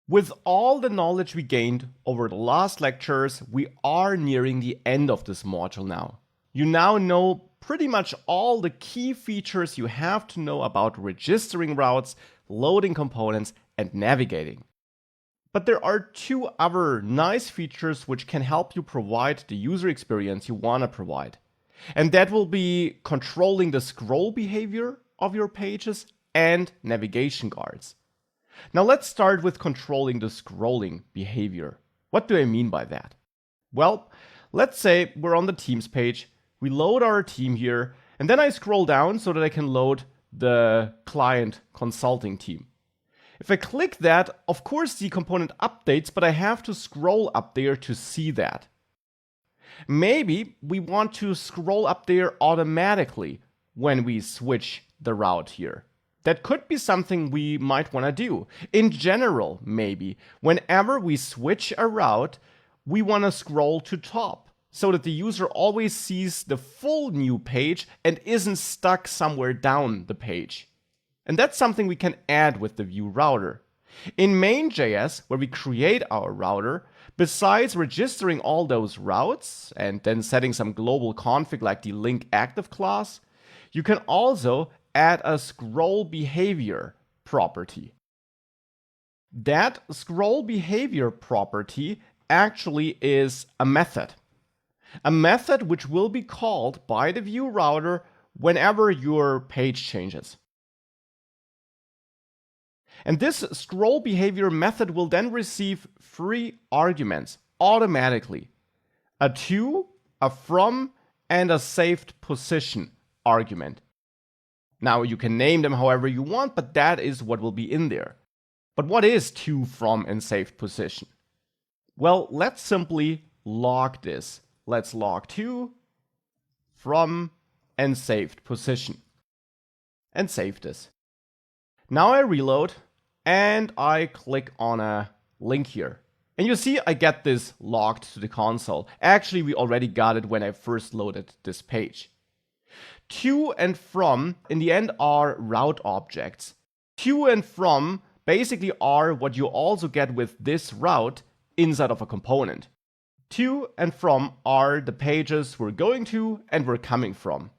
With all the knowledge we gained over the last lectures, we are nearing the end of this module now. You now know pretty much all the key features you have to know about registering routes, loading components, and navigating. But there are two other nice features which can help you provide the user experience you want to provide. And that will be controlling the scroll behavior of your pages and navigation guards. Now let's start with controlling the scrolling behavior. What do I mean by that? Well, let's say we're on the Teams page, we load our team here, and then I scroll down so that I can load the client consulting team. If I click that, of course the component updates, but I have to scroll up there to see that. Maybe we want to scroll up there automatically when we switch the route here. That could be something we might want to do. In general, maybe, whenever we switch a route, we want to scroll to top so that the user always sees the full new page and isn't stuck somewhere down the page. And that's something we can add with the Vue router. In main.js, where we create our router, besides registering all those routes and then setting some global config like the link active class, you can also add a scroll behavior property. That scroll behavior property actually is a method. A method which will be called by the Vue router whenever your page changes. And this scroll behavior method will then receive three arguments automatically: a to, a from, and a saved position argument. Now you can name them however you want, but that is what will be in there. But what is to, from, and saved position? Well, let's simply log this. Let's log to, from, and saved position. And save this. Now I reload and I click on a link here. And you see I get this logged to the console. Actually, we already got it when I first loaded this page. To and from in the end are route objects. To and from basically are what you also get with this route inside of a component. To and from are the pages we're going to and we're coming from.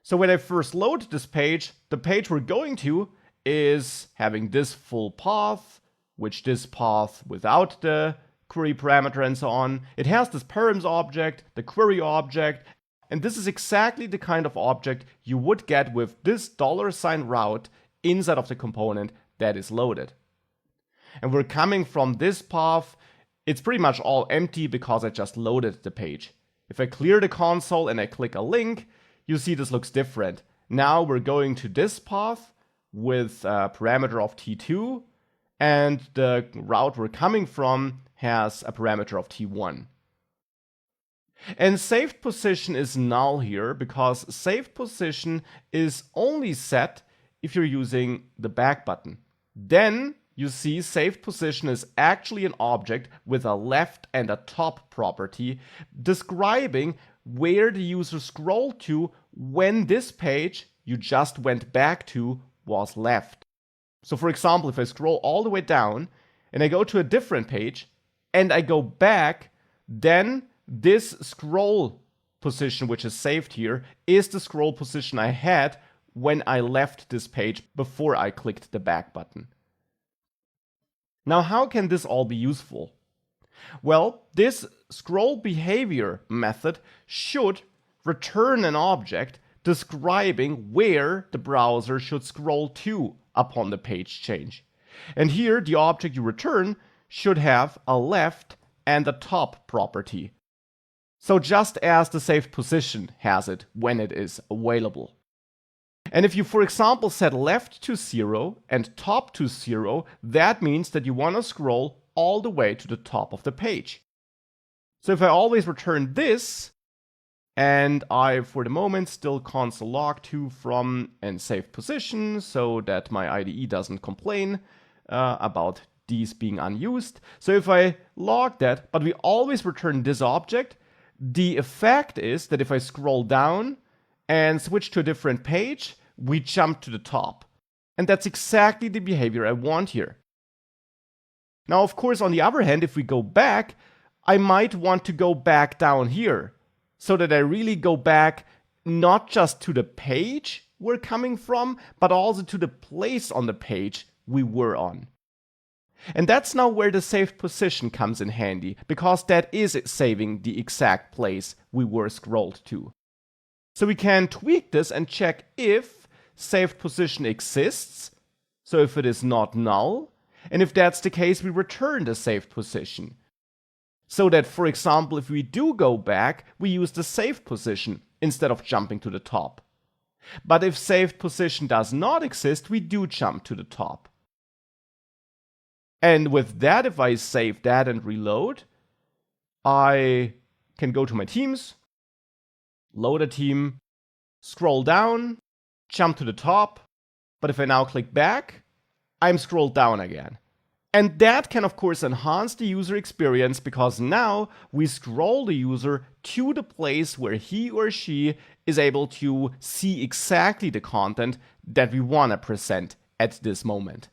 So when I first load this page, the page we're going to is having this full path, which this path without the query parameter and so on. It has this params object, the query object, and this is exactly the kind of object you would get with this $sign route inside of the component that is loaded. And we're coming from this path. It's pretty much all empty because I just loaded the page. If I clear the console and I click a link, you see this looks different. Now we're going to this path with a parameter of t2, and the route we're coming from has a parameter of t1. And saved position is null here because saved position is only set if you're using the back button. Then you see saved position is actually an object with a left and a top property describing where the user scrolled to when this page you just went back to was left. So for example, if I scroll all the way down and I go to a different page and I go back, then this scroll position, which is saved here, is the scroll position I had when I left this page before I clicked the back button. Now, how can this all be useful? Well, this scroll behavior method should return an object describing where the browser should scroll to upon the page change. And here, the object you return should have a left and a top property. So just as the saved position has it when it is available. And if you, for example, set left to 0 and top to 0, that means that you want to scroll all the way to the top of the page. So if I always return this, and I, for the moment, still console log to, from, and saved position so that my IDE doesn't complain about these being unused. So if I log that, but we always return this object, the effect is that if I scroll down and switch to a different page, we jump to the top. And that's exactly the behavior I want here. Now, of course, on the other hand, if we go back, I might want to go back down here so that I really go back not just to the page we're coming from, but also to the place on the page we were on. And that's now where the saved position comes in handy, because that is saving the exact place we were scrolled to. So we can tweak this and check if saved position exists, so if it is not null, and if that's the case, we return the saved position. So that, for example, if we do go back, we use the saved position instead of jumping to the top. But if saved position does not exist, we do jump to the top. And with that, if I save that and reload, I can go to my teams, load a team, scroll down, jump to the top. But if I now click back, I'm scrolled down again. And that can, of course, enhance the user experience, because now we scroll the user to the place where he or she is able to see exactly the content that we want to present at this moment.